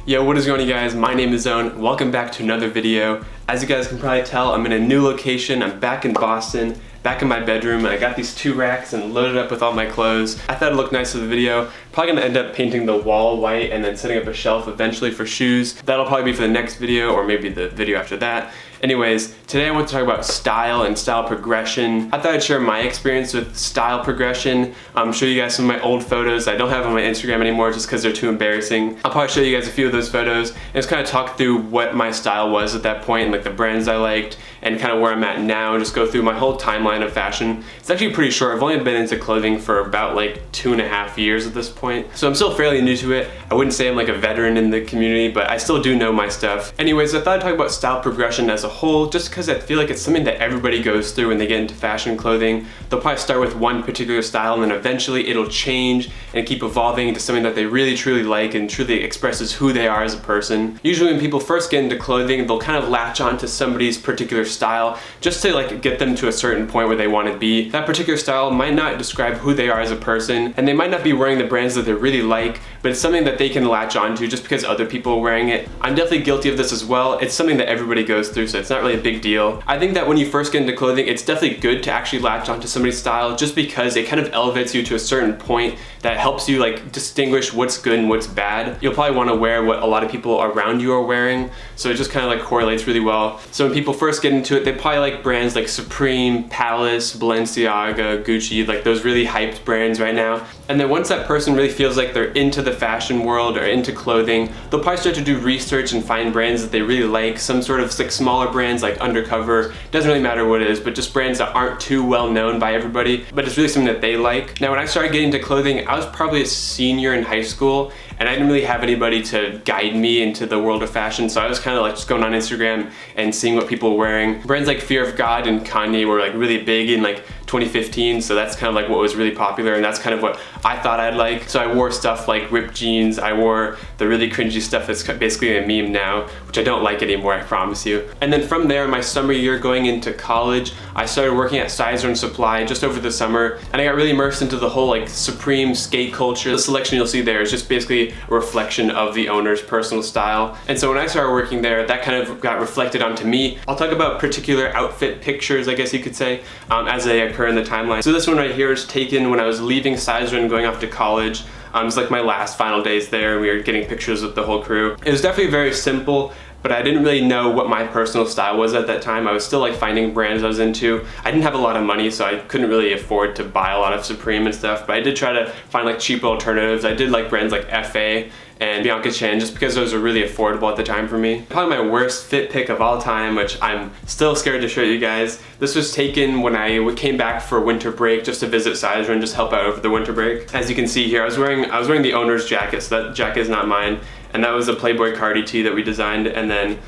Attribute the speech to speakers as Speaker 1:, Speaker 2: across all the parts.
Speaker 1: Yo, what is going on, you guys? My name is Owen. Welcome back to another video. As you guys can probably tell, I'm in a new location. I'm back in Boston, back in my bedroom, and I got these 2 racks and loaded up with all my clothes. I thought it looked nice for the video. Probably gonna end up painting the wall white and then setting up a shelf eventually for shoes. That'll probably be for the next video or maybe the video after that. Anyways, today I want to talk about style and style progression. I thought I'd share my experience with style progression, show you guys some of my old photos I don't have on my Instagram anymore just because they're too embarrassing. I'll probably show you guys a few of those photos and just kind of talk through what my style was at that point and like the brands I liked and kind of where I'm at now and just go through my whole timeline of fashion. It's actually pretty short. I've only been into clothing for about like 2.5 years at this point. So I'm still fairly new to it. I wouldn't say I'm like a veteran in the community, but I still do know my stuff. Anyways, I thought I'd talk about style progression as a whole, just because I feel like it's something that everybody goes through when they get into fashion clothing. They'll probably start with one particular style and then eventually it'll change and keep evolving into something that they really truly like and truly expresses who they are as a person. Usually when people first get into clothing, they'll kind of latch on to somebody's particular style just to like get them to a certain point where they want to be. That particular style might not describe who they are as a person, and they might not be wearing the brands that they really like, but it's something that they can latch onto just because other people are wearing it. I'm definitely guilty of this as well. It's something that everybody goes through, so it's not really a big deal. I think that when you first get into clothing, it's definitely good to actually latch onto somebody's style just because it kind of elevates you to a certain point that helps you like distinguish what's good and what's bad. You'll probably want to wear what a lot of people around you are wearing, so it just kind of like correlates really well. So when people first get into it, they probably like brands like Supreme, Palace, Balenciaga, Gucci, like those really hyped brands right now. And then once that person really feels like they're into the fashion world or into clothing, they'll probably start to do research and find brands that they really like, some sort of like smaller brands like Undercover, doesn't really matter what it is, but just brands that aren't too well known by everybody, but it's really something that they like. Now when I started getting into clothing, I was probably a senior in high school and I didn't really have anybody to guide me into the world of fashion, so I was kind of like just going on Instagram and seeing what people were wearing. Brands like Fear of God and Kanye were like really big in like 2015, so that's kind of like what was really popular and that's kind of what I thought I'd like. So I wore stuff like ripped jeans, I wore the really cringy stuff that's basically a meme now, which I don't like anymore, I promise you. And then from there, my summer year going into college, I started working at Size Run Supply just over the summer, and I got really immersed into the whole like Supreme skate culture. The selection you'll see there is just basically a reflection of the owner's personal style. And so when I started working there, that kind of got reflected onto me. I'll talk about particular outfit pictures, I guess you could say, as they occur in the timeline. So this one right here is taken when I was leaving Size Run going off to college. It was like my last final days there, and we were getting pictures with the whole crew. It was definitely very simple, but I didn't really know what my personal style was at that time. I was still like finding brands I was into. I didn't have a lot of money, so I couldn't really afford to buy a lot of Supreme and stuff, but I did try to find like cheap alternatives. I did like brands like FA and Bianca Chan just because those were really affordable at the time for me. Probably my worst fit pick of all time, which I'm still scared to show you guys. This was taken when I came back for winter break just to visit Size Run, just help out over the winter break. As you can see here, I was wearing the owner's jacket, so that jacket is not mine. And that was a Playboy Cardi tee that we designed, and then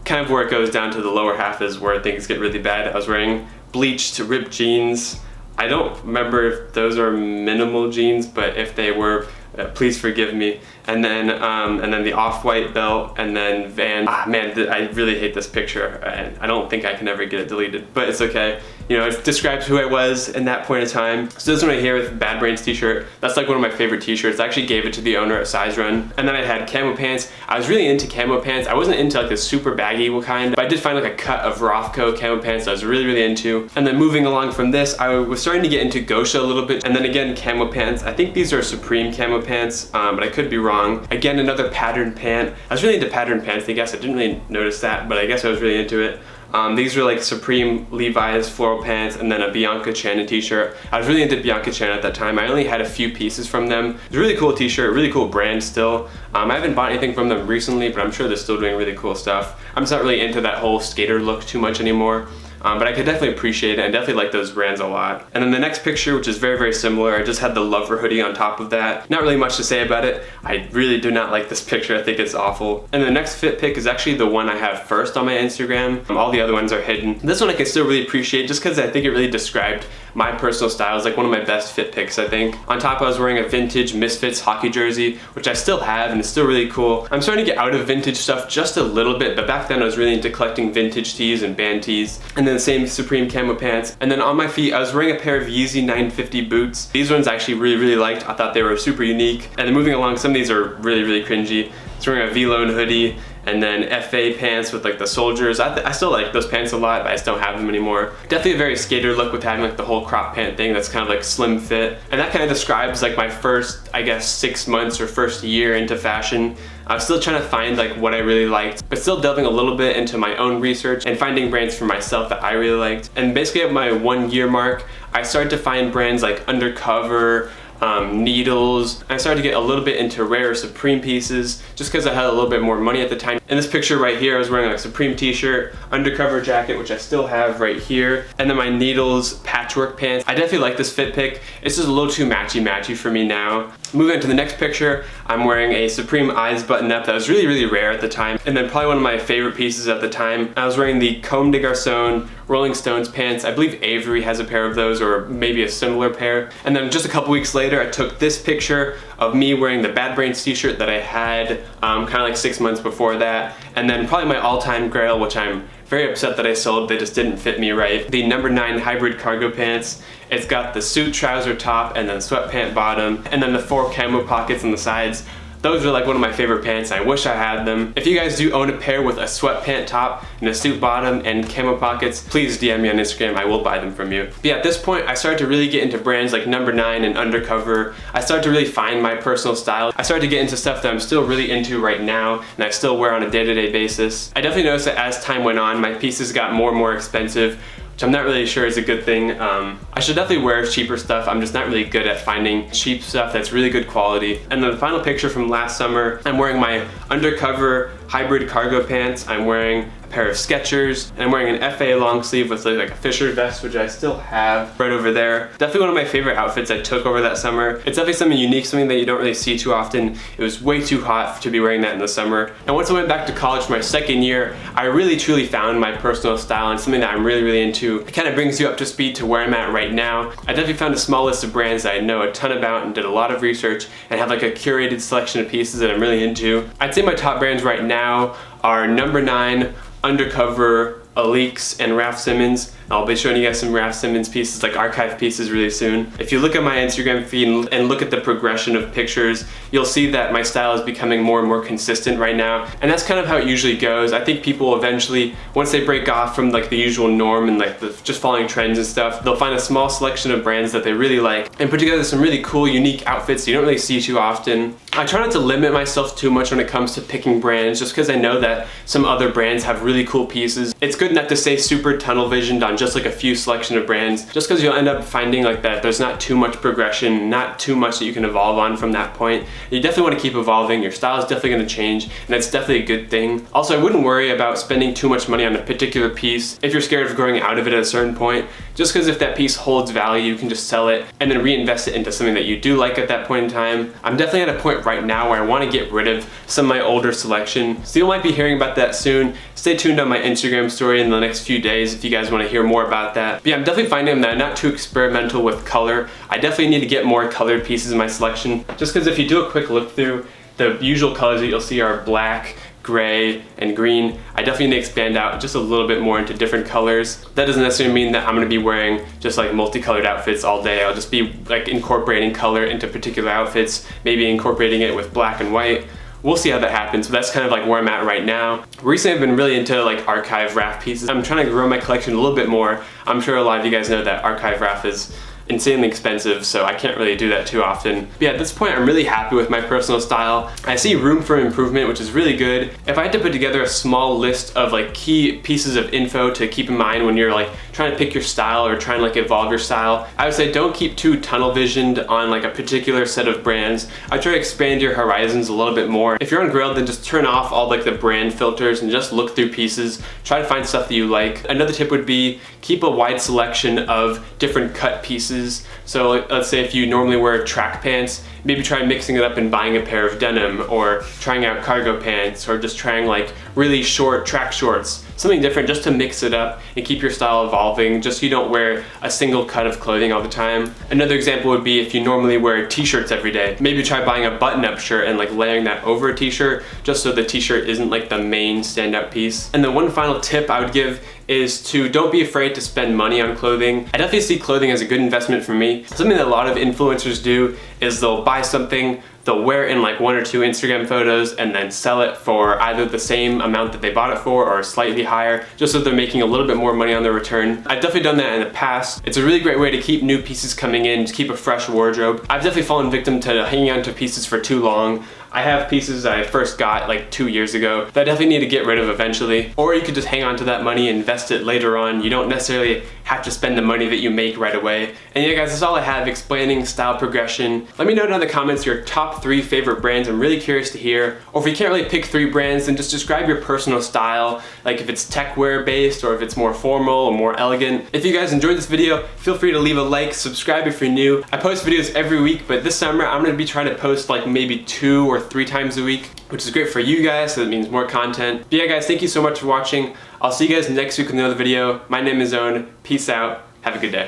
Speaker 1: kind of where it goes down to the lower half is where things get really bad. I was wearing bleached ripped jeans. I don't remember if those are minimal jeans, but if they were, please forgive me. And then the off-white belt, and then Van. Man, I really hate this picture. I don't think I can ever get it deleted, but it's okay. You know, it describes who I was in that point of time. So this one right here with Bad Brains t-shirt, that's like one of my favorite t-shirts. I actually gave it to the owner at Size Run. And then I had camo pants. I was really into camo pants. I wasn't into like the super baggy kind, but I did find like a cut of Rothko camo pants that I was really into. And then moving along from this, I was starting to get into Gosha a little bit, and then again camo pants. I think these are Supreme camo pants, but I could be wrong. Again, another patterned pant. I was really into patterned pants, I guess. I didn't really notice that, but I guess I was really into it. These were like Supreme Levi's floral pants and then a Bianca Chan t-shirt. I was really into Bianca Chan at that time. I only had a few pieces from them. It's a really cool t-shirt, really cool brand still. I haven't bought anything from them recently, but I'm sure they're still doing really cool stuff. I'm just not really into that whole skater look too much anymore. But I could definitely appreciate it and definitely like those brands a lot. And then the next picture, which is very similar, I just had the Lover hoodie on top of that. Not really much to say about it. I really do not like this picture. I think it's awful. And the next fit pick is actually the one I have first on my Instagram. All the other ones are hidden. This one I can still really appreciate just because I think it really described my personal style. It's like one of my best fit picks, I think. On top I was wearing a vintage Misfits hockey jersey, which I still have and it's still really cool. I'm starting to get out of vintage stuff just a little bit, but back then I was really into collecting vintage tees and band tees. And then the same Supreme camo pants. And then on my feet I was wearing a pair of Yeezy 950 boots. These ones I actually really liked. I thought they were super unique. And then moving along, some of these are really cringy. was wearing a V-Lone hoodie, and then FA pants with like the soldiers. I still like those pants a lot, but I just don't have them anymore. Definitely a very skater look with having like the whole crop pant thing that's kind of like slim fit. And that kind of describes like my first, I guess, 6 months or first year into fashion. I was still trying to find like what I really liked, but still delving a little bit into my own research and finding brands for myself that I really liked. And basically at my 1 year mark, I started to find brands like Undercover, Needles. I started to get a little bit into rare Supreme pieces just because I had a little bit more money at the time. In this picture right here, I was wearing a Supreme t-shirt, Undercover jacket, which I still have right here, and then my Needles patchwork pants. I definitely like this fit pick. It's just a little too matchy for me now. Moving on to the next picture, I'm wearing a Supreme Eyes button-up that was really rare at the time. And then probably one of my favorite pieces at the time, I was wearing the Comme des Garçons Rolling Stones pants. I believe Avery has a pair of those, or maybe a similar pair. And then just a couple weeks later, I took this picture of me wearing the Bad Brains t-shirt that I had kind of like 6 months before that. And then probably my all-time grail, which I'm very upset that I sold, they just didn't fit me right. The number 9 hybrid cargo pants. It's got the suit trouser top and then sweatpant bottom, and then the 4 camo pockets on the sides. Those are like one of my favorite pants. I wish I had them. If you guys do own a pair with a sweatpant top and a suit bottom and camo pockets, please DM me on Instagram. I will buy them from you. But yeah, at this point, I started to really get into brands like number 9 and Undercover. I started to really find my personal style. I started to get into stuff that I'm still really into right now and I still wear on a day-to-day basis. I definitely noticed that as time went on, my pieces got more and more expensive, which I'm not really sure is a good thing. I should definitely wear cheaper stuff. I'm just not really good at finding cheap stuff that's really good quality. And then the final picture from last summer, I'm wearing my Undercover hybrid cargo pants. I'm wearing a pair of Skechers, and I'm wearing an FA long sleeve with like a Fisher vest, which I still have right over there. Definitely one of my favorite outfits I took over that summer. It's definitely something unique, something that you don't really see too often. It was way too hot to be wearing that in the summer. And once I went back to college for my second year, I really truly found my personal style and something that I'm really into. It kind of brings you up to speed to where I'm at right now. I definitely found a small list of brands that I know a ton about and did a lot of research and have like a curated selection of pieces that I'm really into. I'd say my top brands right now are number 9, Undercover, Alix, and Raf Simons. I'll be showing you guys some Raf Simons pieces, like archive pieces, really soon. If you look at my Instagram feed and look at the progression of pictures, you'll see that my style is becoming more and more consistent right now. And that's kind of how it usually goes. I think people eventually, once they break off from like the usual norm and like just following trends and stuff, they'll find a small selection of brands that they really like and put together some really cool, unique outfits you don't really see too often. I try not to limit myself too much when it comes to picking brands, just because I know that some other brands have really cool pieces. It's good not to stay super tunnel visioned on just like a few selection of brands, just because you'll end up finding like that there's not too much progression, not too much that you can evolve on from that point. You definitely want to keep evolving. Your style is definitely going to change, and that's definitely a good thing. Also, I wouldn't worry about spending too much money on a particular piece if you're scared of growing out of it at a certain point, just because if that piece holds value, you can just sell it and then reinvest it into something that you do like at that point in time. I'm definitely at a point right now where I want to get rid of some of my older selection, so you might be hearing about that soon. Stay tuned on my Instagram story in the next few days if you guys want to hear more about that. But yeah, I'm definitely finding that I'm not too experimental with color. I definitely need to get more colored pieces in my selection, just because if you do a quick look through, the usual colors that you'll see are black, gray, and green. I definitely need to expand out just a little bit more into different colors. That doesn't necessarily mean that I'm gonna be wearing just like multicolored outfits all day. I'll just be like incorporating color into particular outfits, maybe incorporating it with black and white. We'll see how that happens, but that's kind of like where I'm at right now. Recently I've been really into like archive Raf pieces. I'm trying to grow my collection a little bit more. I'm sure a lot of you guys know that archive Raf is insanely expensive, so I can't really do that too often. But yeah, at this point I'm really happy with my personal style. I see room for improvement, which is really good. If I had to put together a small list of like key pieces of info to keep in mind when you're like trying to pick your style or trying to like evolve your style, I would say don't keep too tunnel visioned on like a particular set of brands. I try to expand your horizons a little bit more. If you're on Grailed, then just turn off all like the brand filters and just look through pieces. Try to find stuff that you like. Another tip would be keep a wide selection of different cut pieces. So let's say if you normally wear track pants, maybe try mixing it up and buying a pair of denim, or trying out cargo pants, or just trying like really short track shorts. Something different just to mix it up and keep your style evolving, just so you don't wear a single cut of clothing all the time. Another example would be if you normally wear t-shirts every day, maybe try buying a button-up shirt and like layering that over a t-shirt, just so the t-shirt isn't like the main standout piece. And then one final tip I would give is to don't be afraid to spend money on clothing. I definitely see clothing as a good investment for me. Something that a lot of influencers do is they'll buy something, they'll wear it in like 1 or 2 Instagram photos and then sell it for either the same amount that they bought it for or slightly higher, just so they're making a little bit more money on their return. I've definitely done that in the past. It's a really great way to keep new pieces coming in, to keep a fresh wardrobe. I've definitely fallen victim to hanging on to pieces for too long. I have pieces that I first got like 2 years ago that I definitely need to get rid of eventually. Or you could just hang on to that money and invest it later on. You don't necessarily have to spend the money that you make right away. And yeah guys, that's all I have explaining style progression. Let me know down in the comments your top 3 favorite brands. I'm really curious to hear. Or if you can't really pick 3 brands, then just describe your personal style. Like if it's tech wear based or if it's more formal or more elegant. If you guys enjoyed this video, feel free to leave a like, subscribe if you're new. I post videos every week, but this summer I'm gonna be trying to post like maybe 2 or 3 times a week, which is great for you guys, so that means more content. But yeah guys, thank you so much for watching. I'll see you guys next week with another video. My name is Owen. Peace out. Have a good day.